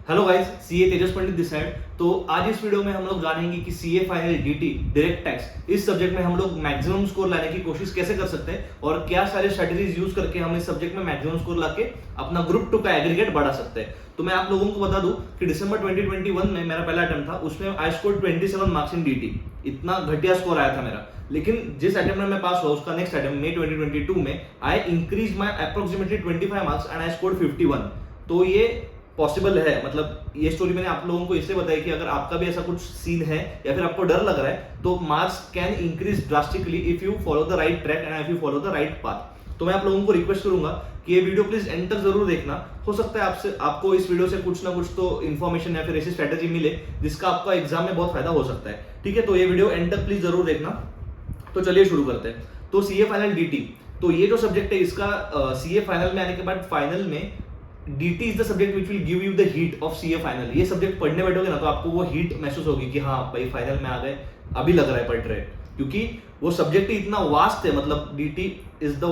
Hello guys, CA Tejas Pandit this side. तो आज इस वीडियो में हम लोग जानेंगे कि CA final DT direct tax इस सब्जेक्ट में हम लोग मैक्सिमम स्कोर लाने की कोशिश कैसे कर सकते हैं और क्या सारे स्ट्रेटजीज यूज करके हम इस सब्जेक्ट में मैक्सिमम स्कोर लाके अपना ग्रुप 2 का एग्रीगेट बढ़ा सकते हैं। तो मैं आप लोगों को बता दूं कि दिसंबर 2021 में मेरा पहला अटेम्प्ट था, उसमें I score 27 marks in DT. इतना घटिया स्कोर आया था मेरा, लेकिन जिस अटेम्प्ट में मैं पास हुआ उसका नेक्स्ट अटेम्प्ट मई 2022 में I increase my approximately 25 marks and I scored 51। तो ये पॉसिबल है। मतलब ये स्टोरी मैंने आप लोगों को इसलिए बताई कि अगर आपका भी ऐसा कुछ सीन है या फिर आपको डर लग रहा है तो marks can increase drastically if you follow the right track and if you follow the right path. तो मैं आप लोगों को रिक्वेस्ट करूंगा कि ये वीडियो प्लीज एंड तक जरूर देखना। हो सकता है आपको इस वीडियो से कुछ ना कुछ तो इन्फॉर्मेशन या फिर ऐसी स्ट्रेटेजी मिले जिसका आपका एग्जाम में बहुत फायदा हो सकता है। ठीक है, तो ये वीडियो एंड तक प्लीज जरूर देखना। तो चलिए शुरू करते हैं। तो सीए फाइनल डीटी, तो ये जो सब्जेक्ट है इसका सीए फाइनल में आने के बाद फाइनल में DT is the subject which will give you the heat of CA final. ये सब्जेक्ट पढ़ने बैठोगे ना तो आपको वो हीट महसूस होगी कि हाँ भाई फाइनल में आ गए, अभी लग रहा है पढ़ रहे, क्योंकि वो सब्जेक्ट ही इतना वास्ट है। मतलब DT is the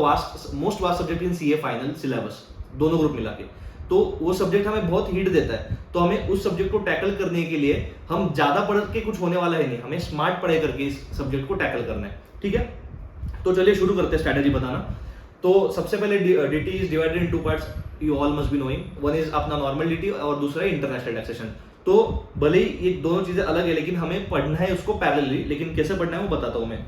most vast subject in CA final syllabus, दोनों ग्रुप मिला के। तो वो सब्जेक्ट हमें बहुत हीट देता है। तो हमें उस सब्जेक्ट को टैकल करने के लिए हम ज्यादा पढ़ के कुछ होने वाला है नहीं, हमें स्मार्ट पढ़ाई करके इस सब्जेक्ट को टैकल करना है। ठीक है, तो चलिए शुरू करते हैं स्ट्रेटेजी बताना। तो सबसे पहले DT is divided in two parts, you all must be knowing. One is अपना नॉर्मल डीटी और दूसरा इंटरनेशनल टैक्सेशन। तो भले ही ये दोनों चीजें अलग है लेकिन हमें पढ़ना है उसको पैरेलली। लेकिन कैसे पढ़ना है वो बताता हूं मैं।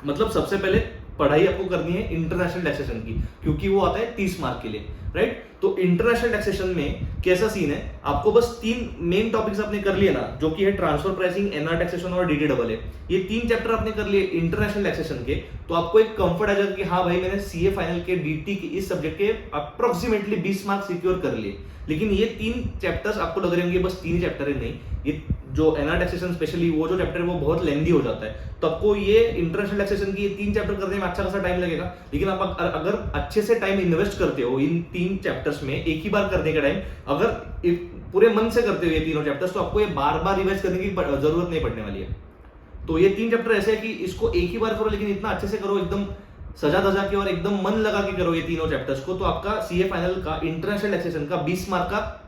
मतलब सबसे पहले पढ़ाई आपको करनी है इंटरनेशनल टैक्सेशन की, क्योंकि वो आता है 30 मार्क के लिए, राइट। तो इंटरनेशनल टैक्सेशन में कैसा सीन है, आपको बस 3 मेन टॉपिक्स आपने कर लिए ना, जो कि है ट्रांसफर प्राइसिंग, एनआर टैक्सेशन और डीटी डबल ए। ये 3 चैप्टर आपने कर लिए इंटरनेशनल टैक्सेशन के, तो आपको एक कंफर्ट आ जाएगा कि हाँ भाई मैंने सीए फाइनल के डीटी की इस सब्जेक्ट के अप्रोक्सीमेटली 20 मार्क्स सिक्योर कर लिए। लेकिन ये 3 चैप्टर्स आपको लग रहे होंगे बस 3 चैप्टर है, नहीं। ये जो एनआर टैक्सेशन स्पेशली वो जो चैप्टर है वो बहुत लेंदी हो जाता है। तो आपको ये इंटरनेशनल टैक्सेशन की ये 3 चैप्टर करने में अच्छा खासा टाइम लगेगा। लेकिन आप अगर अच्छे से टाइम इन्वेस्ट करते हो इन 3 चैप्टर्स में एक ही बार करने का टाइम, अगर पूरे मन से करते हो ये तीनों चैप्टर्स, तो आपको ये बार बार रिवाइज करने की जरूरत नहीं पड़ने वाली है। तो ये 3 चैप्टर ऐसे है कि इसको एक ही बार करो, लेकिन इतना अच्छे से करो, एकदम सजा धजा के और एकदम मन लगा के करो ये तीनों चैप्टर्स को। तो आपका सीए फाइनल का इंटरनेशनल टैक्सेशन का 20 मार्क का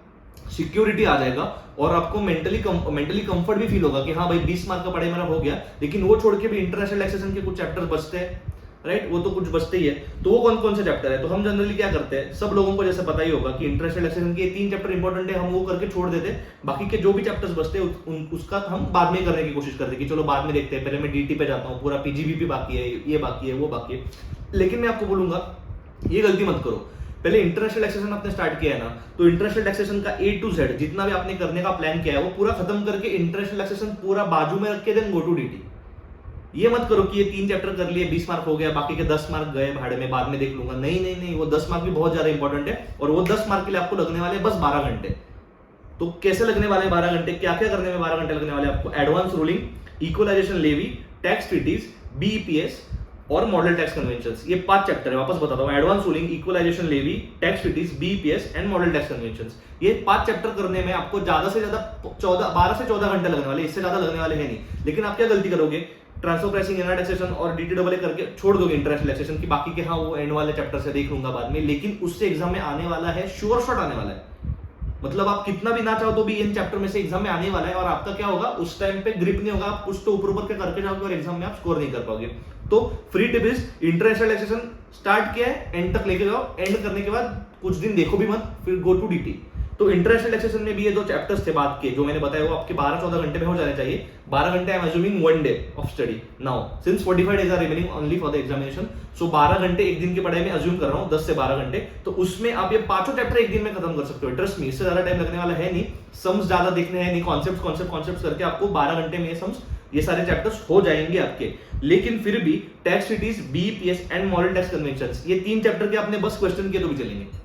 सिक्योरिटी आ जाएगा और आपको मेंटली कंफर्ट भी फील होगा कि हाँ भाई 20 मार्क का पढ़ाई मेरा हो गया। लेकिन वो छोड़ के भी इंटरनेशनल टैक्सेशन के कुछ चैप्टर बचते हैं, राइट। वो तो कुछ बचते ही है। तो वो कौन कौन से चैप्टर है, तो हम जनरली क्या करते हैं, सब लोगों को जैसे पता ही होगा कि इंटरनेशनल टैक्सेशन के 3 चैप्टर इंपॉर्टेंट है, हम वो करके छोड़ देते हैं। बाकी के जो भी चैप्टर्स बचते हैं उसका हम बाद में करने की कोशिश करते हैं कि चलो बाद में देखते हैं, पहले मैं डीटी पे जाता हूँ, पूरा पीजीबीपी बाकी है, ये बाकी है, वो बाकी है। लेकिन मैं आपको बोलूंगा ये गलती मत करो। पहले इंटरनेशनल टैक्सेशन आपने स्टार्ट किया है ना, तो इंटरनेशनल टैक्सेशन का A to Z जितना भी आपने करने का प्लान किया है वो पूरा खत्म करके इंटरनेशनल टैक्सेशन पूरा बाजू में रख के देन गो टू डीटी। ये मत करो कि ये 3 चैप्टर कर लिए 20 मार्क हो गया, बाकी के 10 मार्क गए भाड़े में, बाद में देख लूंगा। नहीं नहीं नहीं, वो 10 मार्क भी बहुत ज्यादा इंपॉर्टेंट है और वो 10 मार्क के लिए आपको लगने वाले बस 12 घंटे। तो कैसे लगने वाले 12 घंटे, क्या क्या करने में 12 घंटे लगने वाले आपको, advance ruling, equalisation levy, tax treaties, BEPS और मॉडल टैक्स कन्वेंशंस। ये 5 चैप्टर है, वापस बताता हूं। Advance ruling, equalisation levy, tax treaties, BEPS and model tax conventions. ये 5 चैप्टर करने में आपको ज्यादा से ज्यादा 12 से 14 घंटे लगने वाले, इससे ज्यादा लगने वाले हैं नहीं। लेकिन आप क्या गलती करोगे, ट्रांसफर प्राइसिंग, एनआर टैक्सेशन और डीटी डबल ए करके छोड़ दोगे इंटरनेशनल टैक्सेशन की। बाकी के हाँ वो एंड वाले चैप्टर से देख लूंगा बाद में, लेकिन उससे एग्जाम में आने वाला है, श्योर शॉट आने वाला है। मतलब आप कितना भी ना चाहो तो भी इन चैप्टर में से एग्जाम में आने वाला है और आपका क्या होगा, उस टाइम पे ग्रिप नहीं होगा, आप कुछ तो ऊपर ऊपर के करके जाओगे और एग्जाम में आप स्कोर नहीं कर पाओगे। तो free tip is international taxation start किया है, एंड तक लेके जाओ। एंड करने के बाद कुछ दिन देखो भी मत, फिर गो टू डीटी। तो इंटरनेशनल टैक्सेशन में भी ये 2 चैप्टर्स थे बात के जो मैंने बताया वो आपके 12-14 घंटे में हो जाने चाहिए। 12 घंटे I am assuming 1 day of study now since 45 days are remaining only for the examination. So 12 घंटे एक दिन की पढ़ाई में अज्यूम कर रहा हूँ, 10 से 12 घंटे। तो उसमें आप ये 5 चैप्टर एक दिन में खत्म कर सकते हो। ट्रस्ट मी, इससे ज्यादा टाइम लगने वाला है नहीं। सम्स ज्यादा देखने हैं नहीं, कॉन्सेप्ट करके आपको 12 घंटे में ये सारे चैप्टर्स हो जाएंगे आपके। लेकिन फिर भी tax treaties, BEPS and model tax conventions, ये 3 चैप्टर के आपने बस क्वेश्चन किए तो भी चलेंगे।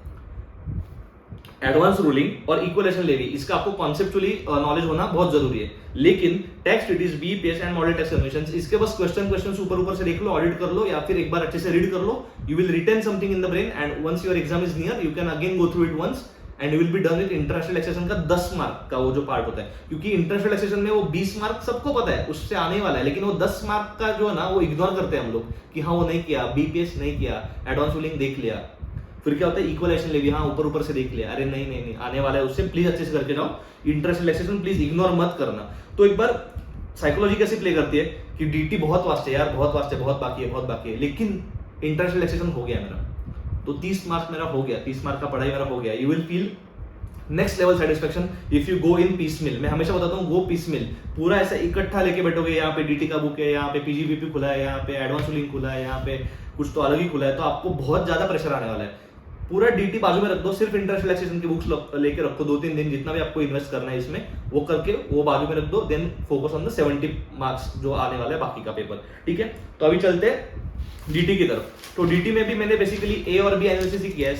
एडवांस रूलिंग और इक्वलाइजेशन लेवी, इसका आपको कॉन्सेप्चुअली नॉलेज होना बहुत जरूरी है। लेकिन tax treaties, BEPS and model tax conventions, इसके बस क्वेश्चन ऊपर से देख लो, ऑडिट कर लो या फिर एक बार अच्छे से रीड कर लो। You will retain something in the brain and once your exam is near you can again go through it once and you will be done with international taxation का 10 मार्क का वो जो पार्ट होता है। क्योंकि international taxation में वो 20 mark सबको पता है उससे आने वाला है, लेकिन वो 10 मार्क का जो है ना वो इग्नोर करते हैं हम लोग कि हाँ वो नहीं किया, बीपीएस नहीं किया, एडवांस रूलिंग देख लिया। फिर क्या होता है, इक्वलाइजेशन ले भी, हाँ ऊपर ऊपर से देख लिया, अरे नहीं नहीं नहीं आने वाला है उससे, प्लीज अच्छे से करके जाओ, इंटरेस्ट रिलैक्सेशन प्लीज इग्नोर मत करना। तो एक बार साइकोलॉजी कैसे प्ले करती है कि डीटी बहुत वास्ट है यार, बहुत वास्ट है, बहुत बाकी है, लेकिन इंटरेस्ट रिलैक्सेशन हो गया मेरा, तो 30 मार्क्स मेरा हो गया, 30 मार्क का पढ़ाई मेरा हो गया, you will feel next level satisfaction if you go in piecemeal. मैं हमेशा बताता हूँ गो पीस मिल, पूरा ऐसा इकट्ठा लेके बैठोगे, यहाँ पे डीटी का बुक है, यहाँ पे पीजीबीपी खुला है, यहाँ पे एडवांस लिंक खुला है, यहाँ पे कुछ तो अलग ही खुला है, तो आपको बहुत ज्यादा प्रेशर आने वाला है। पूरा डीटी बाजू में रख दो, सिर्फ इंटरेस्ट रिलैक्सेशन की बुक्स लेके रखो, 2-3 दिन जितना भी आपको इन्वेस्ट करना है इसमें वो करके वो बाजू में रख दो, then focus on the 70 marks जो आने वाला है बाकी का पेपर, ठीक है। तो अभी चलते हैं डीटी की तरफ। तो डीटी में भी मैंने बेसिकली ए और बी एनालिसिस ही किया है,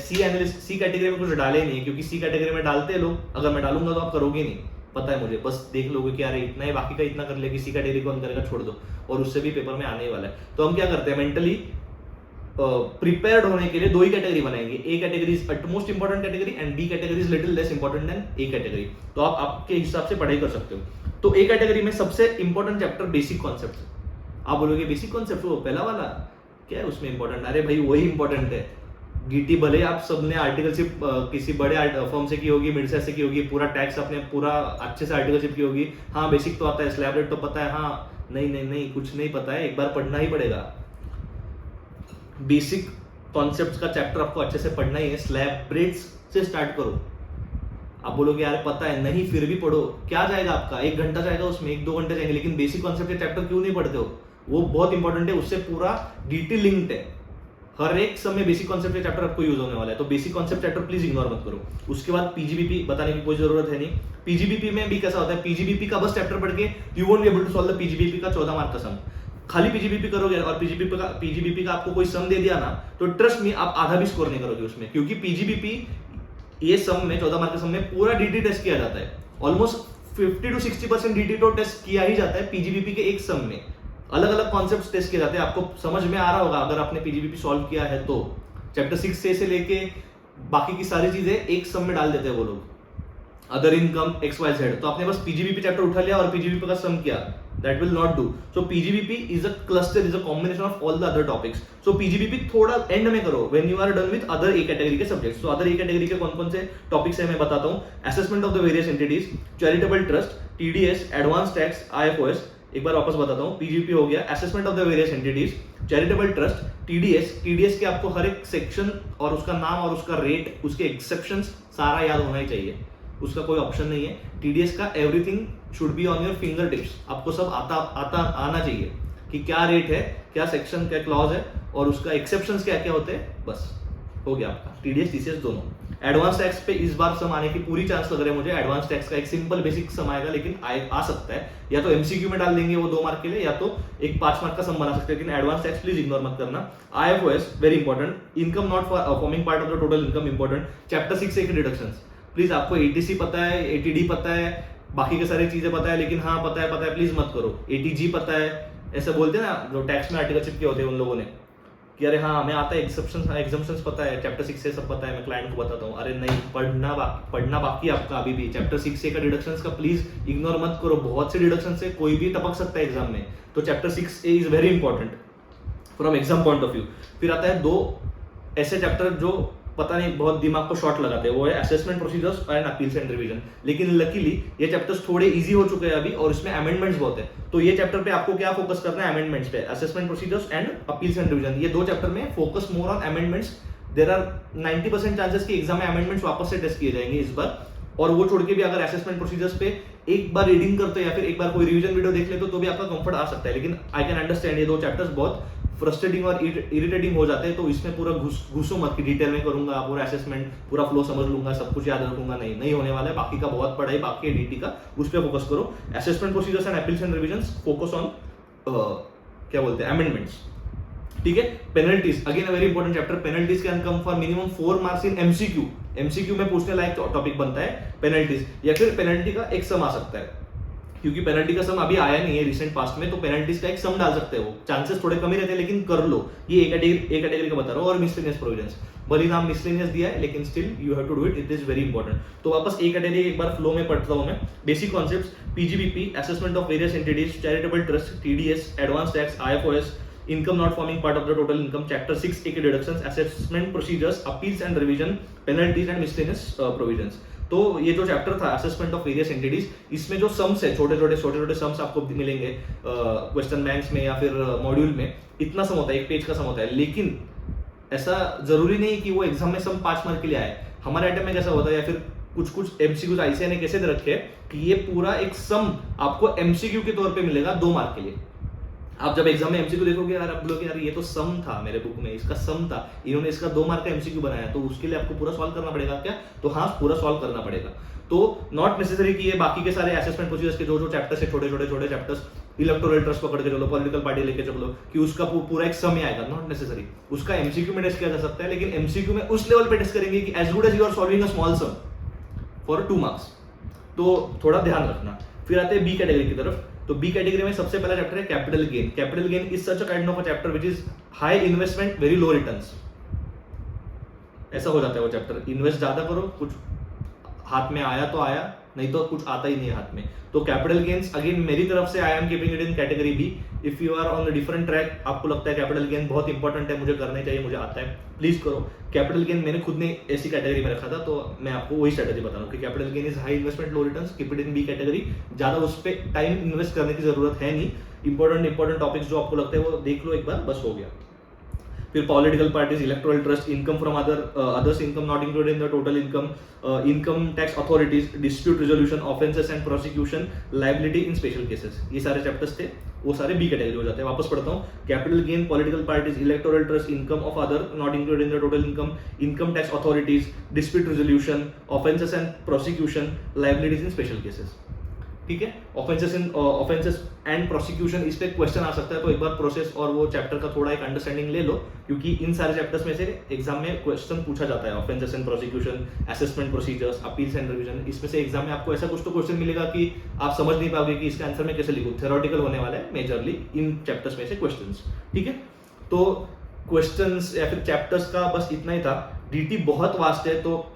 सी कैटेगरी में कुछ डाले नहीं है, क्योंकि सी कैटेगरी में डालते हैं लोग, अगर मैं डालूंगा तो आप करोगे नहीं, पता है मुझे, बस देख लोगे कि यार इतना ही, बाकी का इतना कर ले, सी कैटेगरी कौन करेगा, छोड़ दो, और उससे भी पेपर में आने ही वाला है। तो हम क्या करते हैं, मेंटली प्रिपेयर्ड होने के लिए 2 ही कैटेगरी बनाएंगे, A category is utmost important category and B category is little less important than A category. तो आप आपके हिसाब से पढ़ाई कर सकते हो। तो ए कैटेगरी में सबसे इंपॉर्टेंट चैप्टर बेसिक कॉन्सेप्ट। आप बोलोगे बेसिक कॉन्सेप्ट वो पहला वाला क्या है उसमें इंपॉर्टेंट, अरे भाई वही इंपॉर्टेंट है। डीटी भले आप सबने आर्टिकलशिप किसी बड़े फर्म से की होगी, मिडसेट से की होगी, पूरा टैक्स अपने पूरा अच्छे से आर्टिकलशिप की होगी, हाँ बेसिक तो आता है, स्लैब रेट तो पता है, हाँ नहीं कुछ नहीं पता है, एक बार पढ़ना ही पड़ेगा। बेसिक कॉन्सेप्ट्स का चैप्टर आपको अच्छे से पढ़ना ही है, स्लैब रेट्स से स्टार्ट करो। आप बोलोगे यार पता है, नहीं फिर भी पढ़ो, क्या जाएगा आपका, 1 घंटा जाएगा उसमें, 1-2 घंटे जाएंगे, लेकिन बेसिक कॉन्सेप्ट के चैप्टर क्यों नहीं पढ़ते हो, वो बहुत इंपॉर्टेंट है, उससे पूरा डीटी लिंक्ड है, हर एक समय बेसिक कॉन्सेप्ट के चैप्टर आपको यूज होने वाला है। तो basic concept chapter please ignore मत करो। उसके बाद पीजीबीपी बताने की कोई जरूरत है नहीं। पीजीबीपी में भी कैसा होता है, पीजीबीपी का बस चैप्टर पढ़ के you won't be able to solve the PGBP का 14 मार्क का सम। खाली पीजीबीपी करोगे और पीजीबीपी का आपको कोई सम दे दिया ना, तो ट्रस्ट मी आप आधा भी स्कोर नहीं करोगे उसमें, क्योंकि पीजीबीपी ये सम में 14 मार्क के सम में पूरा डीटी टेस्ट किया जाता है, ऑलमोस्ट 50 to 60% डीटी तो टेस्ट किया ही जाता है पीजीबीपी के एक सम में। अलग अलग कॉन्सेप्ट्स टेस्ट किए जाते हैं, आपको समझ में आ रहा होगा अगर आपने पीजीबीपी सॉल्व किया है तो। चैप्टर 6 से लेके बाकी की सारी चीजें एक सम में डाल देते हैं वो लोग, अदर इनकम XYZ। तो आपने बस पीजीबीपी चैप्टर उठा लिया और पीजीबीपी का सम किया, that will not do. So PGBP is a cluster, is a combination of all the other topics. So PGBP थोड़ा एंड में करो, when you are done with other A category के subjects. तो other A category के कौन कौन से topics है मैं बताता हूँ। Assessment of the various entities, charitable trust, TDS, advance tax, IFOS। एक बार वापस बताता हूँ, पीजीबीपी हो गया, assessment of the various entities, charitable trust, TDS के आपको हर एक सेक्शन और उसका नाम और उसका रेट, उसके एक्सेप्शंस सारा याद होना ही चाहिए, उसका कोई ऑप्शन नहीं है। टीडीएस का everything should be on your finger tips, आपको सब आना चाहिए कि क्या रेट है, क्या सेक्शन, क्या क्लॉज है और उसका एक्सेप्शंस क्या क्या होते हैं, बस हो गया आपका टीडीएस टीसीएस दोनों। एडवांस टैक्स पे इस बार सम आने की पूरी चांस लग रहे हैं मुझे। एडवांस टैक्स का एक सिंपल बेसिक सम आएगा, लेकिन आ सकता है, या तो एमसीक्यू में डाल देंगे वो 2 मार्क के लिए, या तो एक 5 मार्क का सम बना सकते हैं, लेकिन एडवांस टैक्स प्लीज इग्नोर मत करना। IFOS very important, income not forming part of the total income important. Chapter 6 से डिडक्शंस, प्लीज आपको ATC पता है, ATD पता है, बाकी की सारी चीजें पता है, लेकिन हाँ पता है प्लीज मत करो। ATG पता है, ऐसा बोलते हैं ना जो टैक्स में आर्टिकलशिप के होते हैं उन लोगों ने, कि अरे हाँ हमें आता है, एग्जम्पशंस पता है, चैप्टर 6 से सब पता है, मैं क्लाइंट को बताता हूँ, अरे नहीं पढ़ना बाकी आपका अभी भी। चैप्टर 6 से का डिडक्शंस का प्लीज इग्नोर मत करो, बहुत से डिडक्शंस से कोई भी टपक सकता है एग्जाम में, तो chapter 6A is very important from exam point of view. फिर आता है 2 ऐसे चैप्टर जो पता नहीं बहुत दिमाग को शॉर्ट लगाते हैं, वो है assessment procedures and appeals and revision. लेकिन लकीली ये चैप्टर्स थोड़े इजी हो चुके हैं अभी, और इसमें अमेंडमेंट्स बहुत है, तो ये चैप्टर पे आपको क्या फोकस करना है, अमेंडमेंट्स पे। Assessment procedures and appeals and revision, ये 2 चैप्टर में focus more on amendments. There are 90% chances कि एग्जाम में अमेंडमेंट्स वापस से टेस्ट किए जाएंगे इस बार, और वो छोड़ के भी अगर असेसमेंट प्रोसीजर्स पे एक बार रीडिंग करते हो या फिर एक बार कोई रिवीजन वीडियो देख लेते हो तो भी आपका कंफर्ट आ सकता है। लेकिन आई कैन अंडरस्टैंड ये 2 चैप्टर्स बहुत फ्रस्ट्रेटिंग और इरिटेटिंग हो जाते हैं, तो इसमें पूरा घुसो मत कि डिटेल में करूंगा, पूरा असेसमेंट पूरा फ्लो समझ लूंगा, सब कुछ याद रखूंगा, नहीं होने वाला है। बाकी का बहुत पढ़ाई बाकी है डीटी का, उस पर फोकस करो। Assessment procedures and appeals and revisions, focus on क्या बोलते हैं, अमेंडमेंट्स, ठीक है। Penalties again a very important chapter, penalties can come for minimum 4 marks in MCQ में पूछने लायक टॉपिक बनता है पेनल्टीज, या फिर पेनल्टी का एक सम आ सकता है, क्योंकि पेनल्टी का सम अभी आया नहीं है रिसेंट पास्ट में, तो पेनल्टीज का एक सम डाल सकते हो, चांसेस थोड़े कम ही रहते हैं, लेकिन कर लो। ये एक कैटेगरी का बता रहा हूँ। और मिसलेनियस प्रोविजंस, भले नाम मिसलेनियस दिया है लेकिन still you have to do it, it is very important. तो वापस एक कैटेगरी एक बार फ्लो में पढ़ता हूँ मैं। Basic concepts, PGBP, assessment of various entities, charitable trust, TDS, advance tax, IFOS, income not forming part of the total income, chapter 6 AK deductions, assessment procedures, appeals and revision, penalties and miscellaneous provisions. तो ये जो chapter था assessment of various entities, इसमें जो sums है छोटे छोटे sums आपको मिलेंगे क्वेश्चन बैंक्स में या फिर मॉड्यूल में, इतना सम होता है, एक पेज का सम होता है, लेकिन ऐसा जरूरी नहीं कि वो एग्जाम में सम 5 मार्क के लिए आए। हमारे आइटम में कैसा होता है या फिर कुछ एमसीक्यूज आईसीए ने कैसे दे रखे कि ये पूरा एक सम आपको एमसीक्यू के तौर पे मिलेगा 2 मार्क के लिए। आप जब एग्जाम में एमसीक्यू देखोगे यार आप बोलोगे यार ये तो सम था मेरे बुक में, इसका सम था, इन्होंने इसका 2 मार्क का एमसीक्यू बनाया, तो उसके लिए आपको पूरा सॉल्व करना पड़ेगा क्या? तो हाँ, पूरा सॉल्व करना पड़ेगा। तो नॉट नेसेसरी कि ये बाकी के सारे असेसमेंट प्रोसीजर्स के जो चैप्टर्स है, छोटे चैप्टर्स, इलेक्टोरल ट्रस्ट पकड़ के चलो, पॉलिटिकल पार्टी लेके चलो, कि उसका पूरा एक सम ही आएगा, नॉट नेसेसरी। उसका एमसीक्यू में टेस्ट किया जा सकता है, लेकिन एमसीक्यू में उस लेवल पे टेस्ट करेंगे कि as good as you are solving a small sum for 2 marks. तो थोड़ा ध्यान रखना। फिर आते हैं बी कैटेगरी की तरफ। तो बी कैटेगरी में सबसे पहला चैप्टर है capital gain. Capital gain is such a kind of a chapter which is high investment very low returns. ऐसा हो जाता है वो चैप्टर, इन्वेस्ट ज्यादा करो, कुछ हाथ में आया तो आया, नहीं तो कुछ आता ही नहीं है हाथ में। तो कैपिटल गेन्स अगेन मेरी तरफ से I am keeping it in category B. If you are on a different track, आपको लगता है कैपिटल गेन बहुत इंपॉर्टेंट है, मुझे करना चाहिए, मुझे आता है, प्लीज करो। कैपिटल गेन मैंने खुद ने ऐसी कैटेगरी में रखा था, तो मैं आपको वही स्ट्रेटेजी बता रहा हूँ कि capital gain is high investment low returns, keep it in B category. ज्यादा उस पर टाइम इन्वेस्ट करने की जरूरत है नहीं। इंपॉर्टेंट टॉपिक्स जो आपको लगता है वो देख लो एक बार, बस हो गया। फिर political parties, electoral trust, income from others income not included in the total income, income tax authorities, dispute resolution, offences and prosecution, liability in special cases, ये सारे चैप्टर्स थे, वो सारे बी कैटेगरी हो जाते हैं। वापस पढ़ता हूँ, capital gain, political parties, electoral trust, income of other not included in the total income, income tax authorities, dispute resolution, offences and prosecution, liabilities in special cases. ठीक है, ऑफेंसेस एंड प्रोसिक्यूशन, इस पे क्वेश्चन आ सकता है, तो एक बार process और वो चैप्टर का थोड़ा एक अंडरस्टैंडिंग ले लो, क्योंकि इन सारे चैप्टर्स में से एग्जाम में क्वेश्चन पूछा जाता है। Offences and prosecution, assessment procedures, appeals and revision, इसमें से एग्जाम में आपको ऐसा कुछ तो क्वेश्चन मिलेगा कि आप समझ नहीं पाओगे कि इसका आंसर मैं कैसे लिखूं। थ्योरेटिकल होने वाला है मेजरली इन चैप्टर्स में से क्वेश्चंस। ठीक है, तो क्वेश्चंस या फिर चैप्टर्स का बस इतना ही था। डीटी बहुत वास्ट है, तो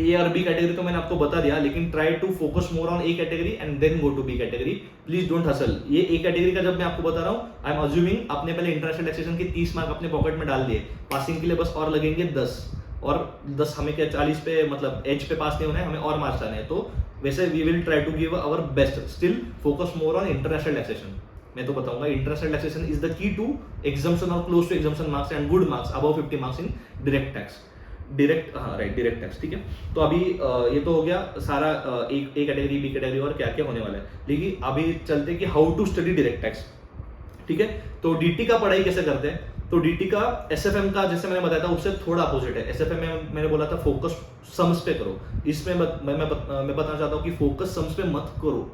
ए और बी कैटेगरी तो मैंने आपको बता दिया, लेकिन try to focus more on A category and then go to B category. Please don't hustle. ये ए कैटेगरी का जब मैं आपको बता रहा हूँ, आई एम अज्यूमिंग आपने पहले इंटरनेशनल टैक्सेशन के 30 मार्क अपने पॉकेट में डाल दिए, पासिंग के लिए बस और लगेंगे 10, और 10 हमें क्या 40 पे मतलब एज पे पास नहीं होना है, हमें और मार्क्स आने हैं। तो वैसे we will try to give our best, still focus more on international taxation. मैं तो बताऊंगा international taxation is the key to exemption और close to exemption marks and good marks above 50 marks in direct tax. Direct tax. ठीक है, तो अभी ये तो हो गया सारा ए कैटेगरी बी कैटेगरी और क्या क्या होने वाला है। लेकिन अभी चलते कि how to study direct tax. ठीक है, तो डीटी का पढ़ाई कैसे करते हैं? तो डीटी का एसएफएम का जैसे मैंने बताया था उससे थोड़ा अपोजिट है। एसएफएम में मैंने बोला था फोकस सम्स पे करो, इसमें मैं बताना चाहता हूँ कि फोकस सम्स पे मत करो।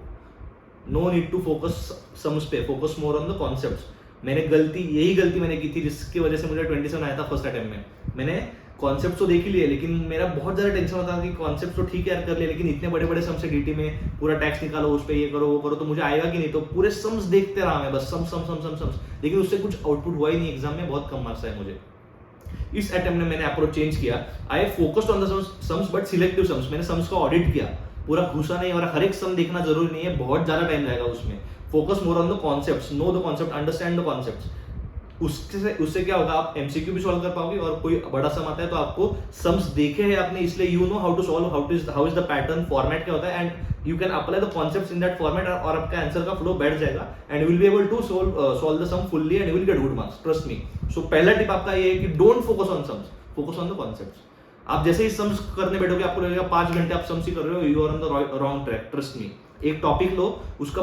No need to focus sums पे, focus more on the concepts. यही गलती मैंने की थी, जिसकी वजह से मुझे 27 आया था फर्स्ट अटेम्प्ट में। मैंने कॉन्सेप्ट तो देख ही लिए, लेकिन मेरा बहुत ज्यादा टेंशन होता था कि कॉन्सेप्ट तो ठीक है यार कर लिए, लेकिन इतने बड़े बड़े सम्स है डीटी में, पूरा टैक्स निकालो, उस पे ये करो वो करो, तो मुझे आएगा कि नहीं। तो पूरे सम्स देखते रहा मैं, बस सम्स, लेकिन उससे कुछ आउटपुट हुआ ही नहीं। एग्जाम में बहुत कम मार्क्स आए मुझे। इस अटेम्प्ट में मैंने अप्रोच चेंज किया। I focused on the sums but selective sums. मैंने सम्स को ऑडिट किया, पूरा घुसा नहीं, और हर एक सम देखना जरूरी नहीं है, बहुत ज्यादा टाइम लगेगा उसमें। Focus more on the concepts, know the concept, understand the concepts. उससे क्या होगा, आप एमसीक्यू भी सॉल्व कर पाओगे, और कोई बड़ा सम आता है तो आपको सम्स देखे हैं आपने, इसलिए you know how to solve, how is the pattern, format क्या होता है, and you can apply the concepts in that format, और आपका आंसर का फ्लो बैठ जाएगा, and you will be able to solve the sum fully and you will get good marks, trust me. So पहला tip आपका ये है कि don't focus on sums, focus on the concepts. आप जैसे ही सम्स करने बैठोगे आपको लगेगा 5 घंटे आप सम्स ही कर रहे हो, you are on the wrong track, trust me. एक टॉपिक लो, उसका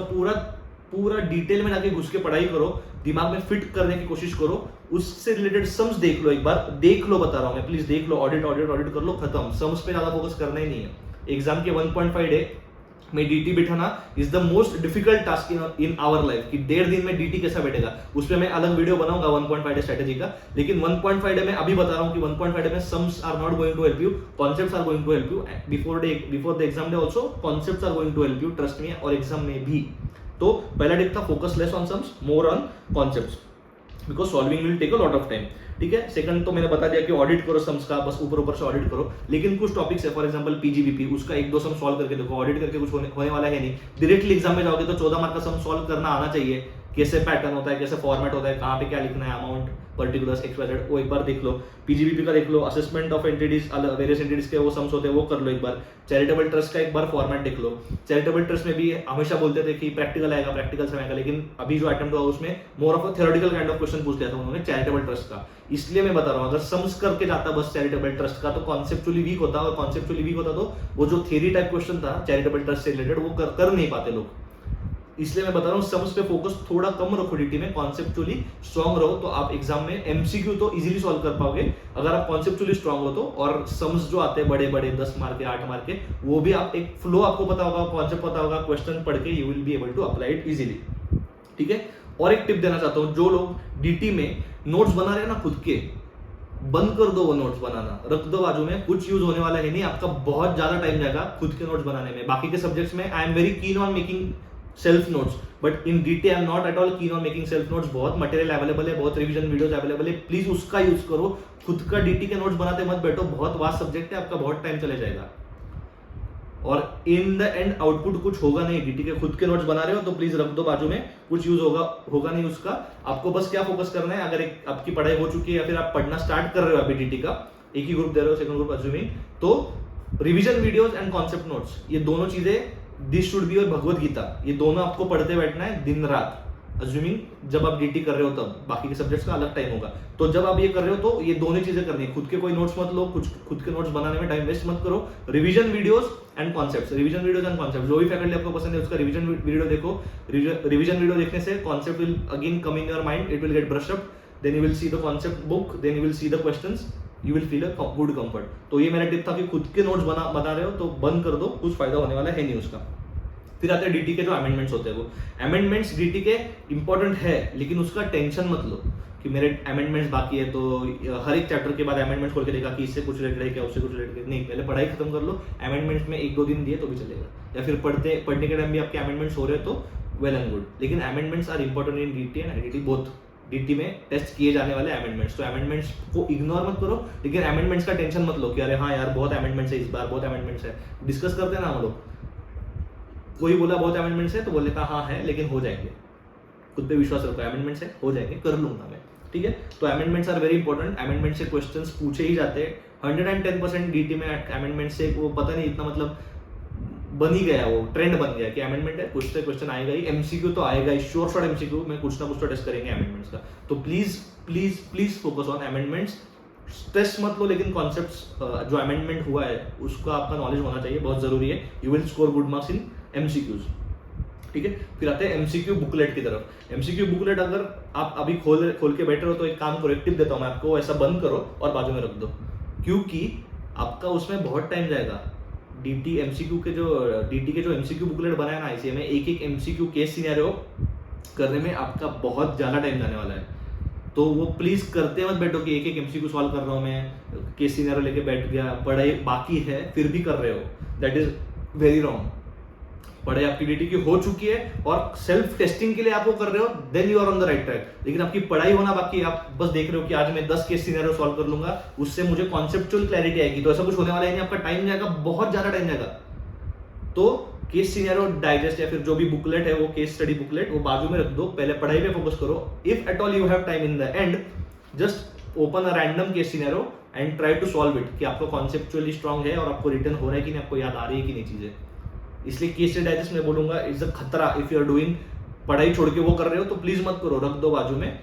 पूरा डिटेल में जाके घुस के पढ़ाई करो, दिमाग में फिट करने की कोशिश करो, उससे रिलेटेड सम्स देख लो, एक बार देख लो, बता रहा हूं मैं, प्लीज देख लो, ऑडिट कर लो, खत्म। सम्स पे ज्यादा फोकस करना ही नहीं है। एग्जाम के 1.5 डे में डीटी बिठाना is the most difficult task in our life, कि 1.5 दिन में डीटी कैसा बैठेगा, उस पर मैं अलग वीडियो बनाऊंगा 1.5 डे स्ट्रेटेजी का। लेकिन 1.5 डे में अभी बता रहा हूं कि 1.5 डे में sums are not going to help you, concepts are going to help you. Before the exam day also concepts are going to help you, trust me, और एग्जाम में भी। तो पहला टिप था focus less on sums, more on concepts, because solving will take a lot of time. ठीक है। Second तो मैंने बता दिया कि ऑडिट करो सम्स का, बस ऊपर ऊपर से ऑडिट करो, लेकिन कुछ टॉपिक्स है फॉर एग्जांपल पीजीबीपी, उसका एक दो सम सॉल्व करके देखो, ऑडिट करके कुछ होने वाला है नहीं। डायरेक्टली एग्जाम में जाओगे तो 14 मार्क का सम सॉल्व करना आना चाहिए, कैसे पैटर्न होता है, कैसे फॉर्मेट होता है, कहाँ पे क्या लिखना है, अमाउंट, पर्टिकुलर्स, XYZ, वो एक बार देख लो। पीजीबीपी का देख लो, assessment of entities, various entities के वो सम्स होते हैं वो कर लो एक बार। चैरिटेबल ट्रस्ट का एक बार फॉर्मेट देख लो। चैरिटेबल ट्रस्ट में भी हमेशा बोलते थे कि प्रैक्टिकल आएगा, प्रैक्टिकल समय आएगा, लेकिन अभी जो अटेम्प्ट हुआ उसमें more of a theoretical kind of question पूछ लिया था उन्होंने चैरिटेबल ट्रस्ट का। इसलिए मैं बता रहा हूँ, अगर सम्स करके जाता बस चैरिटेबल ट्रस्ट का तो कॉन्सेप्चुअली वीक होता, और कॉन्सेप्चुअली वीक होता तो वो जो थ्योरी टाइप क्वेश्चन था चैरिटेबल ट्रस्ट से रिलेटेड वो कर नहीं पाते लोग। इसलिए मैं बता रहा हूँ सम्स पे फोकस थोड़ा कम रखो, डीटी में कॉन्सेप्चुअली स्ट्रांग रहो, तो आप एग्जाम में एमसीक्यू तो इजीली सॉल्व कर पाओगे अगर आप कॉन्सेप्चुअली स्ट्रांग हो तो। और सम्स जो आते हैं बड़े बड़े 10 मार्क के 8 मार्क के, वो भी आप एक फ्लो आपको पता होगा, कॉन्सेप्ट पता होगा, क्वेश्चन पढ़ के you will be able to apply it easily, ठीक है। और एक टिप देना चाहता हूँ, जो लोग डीटी में नोट्स बना रहे हैं ना खुद के, बंद कर दो वो नोट्स बनाना, रख दो बाजू में, कुछ यूज होने वाला है नहीं, आपका बहुत ज्यादा टाइम जाएगा खुद के नोट्स बनाने में। बाकी के सब्जेक्ट्स में I am very keen on making self notes, but in DT I am not at all keen on making self notes. बहुत मटेरियल अवेलेबल है, बहुत रिवीजन वीडियोस अवेलेबल है, प्लीज उसका यूज करो, खुद का डीटी के नोट्स बनाते मत बैठो, बहुत वास्ट सब्जेक्ट है, आपका बहुत टाइम चले जाएगा और इन द एंड आउटपुट कुछ होगा नहीं। डीटी के खुद के नोट्स बना रहे हो तो प्लीज रख दो बाजू में, कुछ यूज होगा नहीं उसका। आपको बस क्या फोकस करना है, अगर एक आपकी पढ़ाई हो चुकी है या फिर आप पढ़ना स्टार्ट कर रहे हो अभी डीटी का, एक ही ग्रुप दे रहे हो, सेकंड ग्रुप अज्यूमिंग, तो revision videos and concept notes, ये दोनों चीजें, दिस शुड बी और भगवत गीता, ये दोनों आपको पढ़ते बैठना है दिन रात, अज्यूमिंग जब आप डीटी कर रहे हो तब, बाकी के सब्जेक्ट्स का अलग टाइम होगा। तो जब आप ये कर रहे हो तो ये दोनों चीजें करनी है, खुद के कोई नोट्स मत लो, कुछ खुद के नोट्स बनाने में टाइम वेस्ट मत करो, revision videos and concepts, revision videos and concept, जो भी फैकल्टी आपको पसंद है उसका रिवीजन वीडियो देखो। रिवीजन वीडियो देखने से concept will again come in your mind, it will get brush up, then you will see the concept book, then you will see the questions, you will feel a good comfort. तो ये मेरा tip था कि खुद के notes बना रहे हो तो बंद कर दो, कुछ फायदा होने वाला है नहीं उसका। फिर आते हैं डीटी के जो अमेंडमेंट्स होते हैं, वो अमेंडमेंट्स डीटी के इंपॉर्टेंट है, लेकिन उसका टेंशन मत लो कि मेरे अमेंडमेंट्स बाकी है तो हर एक चैप्टर के बाद अमेंडमेंट्स खोल के देखा कि इससे कुछ रिलेटेड है क्या, उससे कुछ रिलेटेड है, नहीं, पहले पढ़ाई खत्म कर लो, अमेंडमेंट्स में 1-2 दिन दिए तो भी चलेगा, या फिर पढ़ने के टाइम भी आपके अमेंडमेंट्स हो रहे हैं तो वेल एंड गुड, लेकिन amendments are important in DT and IDT both. DT में टेस्ट किए जाने वाले अमेंडमेंट्स, तो अमेंडमेंट्स को इग्नोर मत करो, लेकिन अमेंडमेंट्स का टेंशन मत लो कि अरे हाँ यार बहुत अमेंडमेंट्स है इस बार, बहुत अमेंडमेंट्स है, डिस्कस करते हैं ना हम लोग, कोई बोला बहुत अमेंडमेंट्स है तो बोले का हाँ है, लेकिन हो जाएंगे, खुद पे विश्वास रखो, अमेंडमेंट्स है हो जाएंगे, कर लूंगा मैं, ठीक है। तो amendments are very important, amendment से क्वेश्चंस पूछे ही जाते हैं, 110% डीटी में अमेंडमेंट से वो पता नहीं इतना मतलब बन ही गया, वो ट्रेंड बन गया कि अमेंडमेंट है, कुछ से क्वेश्चन आएगा ही, एमसीक्यू तो आएगा ही, श्योर शॉट एमसीक्यू में कुछ ना कुछ तो टेस्ट करेंगे अमेंडमेंट्स का। तो please please please focus on amendments, test मत लो, लेकिन कॉन्सेप्ट्स जो अमेंडमेंट हुआ है उसका आपका नॉलेज होना चाहिए, बहुत जरूरी है, you will score good marks in MCQs, ठीक है। फिर आते हैं एमसीक्यू बुकलेट की तरफ। एमसीक्यू बुकलेट अगर आप अभी खोल के बैठे हो तो एक काम करो, एक टिप देता हूं मैं आपको, ऐसा बंद करो और बाजू में रख दो, क्योंकि आपका उसमें बहुत टाइम जाएगा। डीटी के जो एमसीक्यू बुकलेट बनाया ना आईसीए में, एक एमसीक्यू केस सिनेरियो करने में आपका बहुत ज्यादा टाइम जाने वाला है, तो वो प्लीज करते मत बैठो कि एक एमसीक्यू सॉल्व कर रहा हूं मैं, केस सिनेरियो लेके बैठ गया, पढ़ाई बाकी है फिर भी कर रहे हो, दैट इज वेरी रॉन्ग। पढ़ाई आपकी डीटी की हो चुकी है और सेल्फ टेस्टिंग के लिए आप वो कर रहे हो, then you are on the right track, लेकिन आपकी पढ़ाई होना बाकी है, आप बस देख रहे हो कि आज मैं 10 केस सिनेरियो सॉल्व कर लूंगा, उससे मुझे कॉन्सेप्चुअल क्लैरिटी आएगी, तो ऐसा कुछ होने वाला है नहीं, आपका टाइम जाएगा, बहुत ज्यादा टाइम जाएगा। तो केस सिनेरियो डाइजेस्ट या फिर जो भी बुकलेट है वो केस स्टडी बुकलेट वो बाजू में रख दो, पहले पढ़ाई पे फोकस करो। If at all you have time in the end, just open a random case scenario and try to solve it, कि आपको कॉन्सेप्चुअली स्ट्रांग है और आपको रिटर्न हो रहा है कि नहीं, आपको याद आ रही है कि नहीं चीजें। इसलिए केस स्टडी डाइजेस्ट में बोलूंगा इज अ खतरा, इफ यू आर डूइंग, पढ़ाई छोड़ के वो कर रहे हो तो प्लीज मत करो, रख दो बाजू में,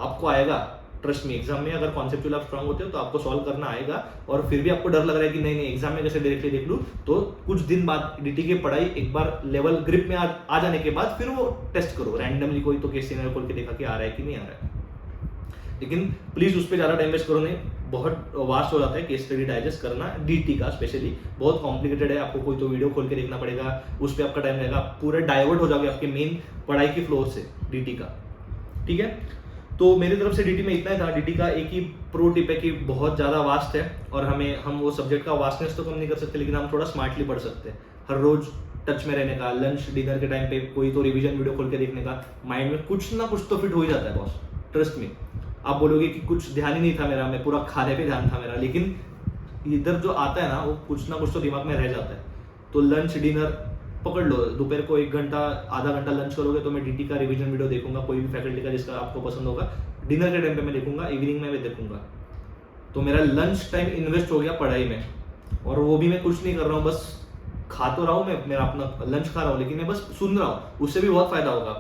आपको आएगा, ट्रस्ट में, एग्जाम में अगर कॉन्सेप्चुअल आप स्ट्रांग होते हो तो आपको सॉल्व करना आएगा। और फिर भी आपको डर लग रहा है कि नहीं एग्जाम में कैसे डायरेक्टली देख लूं, तो कुछ दिन बाद डीटी की पढ़ाई एक बार लेवल ग्रिप में आ जाने के बाद फिर वो टेस्ट करो रैंडमली, कोई तो केस सिनेरियो खोल के देखा कि आ रहा है कि नहीं आ रहा है, लेकिन प्लीज उस पर ज्यादा टाइम वेस्ट करो नहीं, बहुत वास्ट हो जाता है केस स्टडी डाइजेस्ट करना, डीटी का स्पेशली बहुत कॉम्प्लिकेटेड है, आपको कोई तो वीडियो खोल के देखना पड़ेगा, उस पर आपका टाइम लगेगा, पूरे डाइवर्ट हो जाओगे आपके मेन पढ़ाई की फ्लो से डीटी का, ठीक है। तो मेरी तरफ से डीटी में इतना ही था। डीटी का एक ही प्रो टिप है कि बहुत ज्यादा वास्ट है और हम वो सब्जेक्ट का वास्टनेस तो कम नहीं कर सकते, लेकिन हम थोड़ा स्मार्टली पढ़ सकते हैं, हर रोज टच में रहने का, लंच डिनर के टाइम पे कोई तो रिवीजन वीडियो खोल के देखने का, माइंड में कुछ ना कुछ तो फिट हो ही जाता है बॉस, ट्रस्ट मी। आप बोलोगे कि कुछ ध्यान ही नहीं था मेरा, मैं पूरा खाने पे ध्यान था मेरा, लेकिन इधर जो आता है ना वो कुछ ना कुछ तो दिमाग में रह जाता है। तो लंच डिनर पकड़ लो, दोपहर को 1 घंटा आधा घंटा लंच करोगे तो मैं डीटी का रिवीजन वीडियो देखूंगा, कोई भी फैकल्टी का जिसका आपको पसंद होगा। डिनर के टाइम पे मैं देखूंगा, इवनिंग में मैं देखूंगा। तो मेरा लंच टाइम इन्वेस्ट हो गया पढ़ाई में, और वो भी मैं कुछ नहीं कर रहा हूँ, बस खा तो रहा हूँ मैं, मेरा अपना लंच खा रहा हूँ, लेकिन मैं बस सुन रहा हूँ। उससे भी बहुत फायदा होगा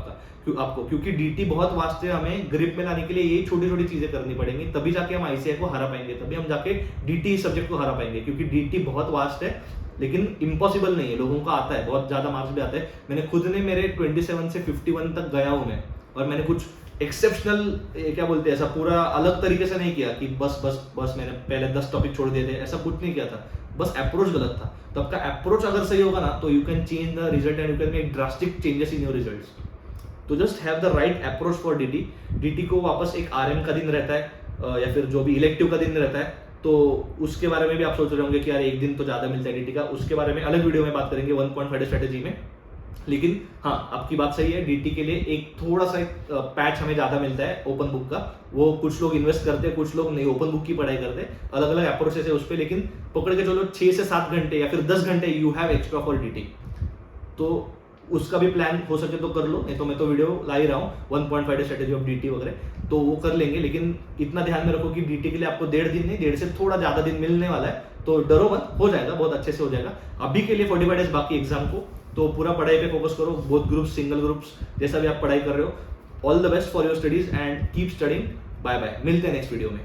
आपको, क्योंकि डीटी बहुत वास्ट है। हमें ग्रिप में लाने के लिए ये छोटी छोटी चीजें करनी पड़ेंगी, तभी जाके हम आईसीआई को हरा पाएंगे, तभी हम जाके डीटी सब्जेक्ट को हरा पाएंगे। क्योंकि डीटी बहुत वास्ट है, लेकिन इम्पॉसिबल नहीं है, लोगों का आता है, बहुत ज्यादा मार्क्स भी आते हैं। मैंने खुद ने मेरे 27 से 51 तक गया हूं मैं, और मैंने कुछ एक्सेप्शनल क्या बोलते हैं, ऐसा पूरा अलग तरीके से नहीं किया कि बस बस बस मैंने पहले 10 टॉपिक छोड़ दिए थे, ऐसा कुछ नहीं किया था। बस अप्रोच गलत था। तो आपका अप्रोच अगर सही होगा ना, तो you can change the result and you can make drastic changes in your results. तो just have the right approach for DT. DT को वापस एक आरएम का दिन रहता है, या फिर जो भी इलेक्टिव का दिन रहता है, तो उसके बारे में भी आप सोच रहे होंगे कि यार एक दिन तो ज्यादा मिलता है डीटी का, उसके बारे में अलग वीडियो में बात करेंगे 1.5 स्ट्रेटेजी में। लेकिन हाँ, आपकी बात सही है, डीटी के लिए एक थोड़ा सा पैच हमें ज्यादा मिलता है ओपन बुक का। वो कुछ लोग इन्वेस्ट करते हैं, कुछ लोग नहीं ओपन बुक की पढ़ाई करते, अलग अलग अप्रोचेस है उस पर। लेकिन पकड़ के चलो 6 से 7 घंटे या फिर 10 घंटे you have extra for DT. तो उसका भी प्लान हो सके तो कर लो, नहीं तो मैं तो वीडियो ला ही रहा हूँ 1.5 स्ट्रेटेजी ऑफ डीटी वगैरह, तो वो कर लेंगे। लेकिन इतना ध्यान में रखो कि डीटी के लिए आपको 1.5 दिन नहीं, 1.5 से थोड़ा ज्यादा दिन मिलने वाला है, तो डरो मत, हो जाएगा, बहुत अच्छे से हो जाएगा। अभी के लिए 45 डेज बाकी एग्जाम को, तो पूरा पढ़ाई पे फोकस करो, बोथ ग्रुप्स, सिंगल ग्रुप्स, जैसा भी आप पढ़ाई कर रहे हो। All the best for your studies and keep studying. Bye bye, मिलते हैं नेक्स्ट वीडियो में।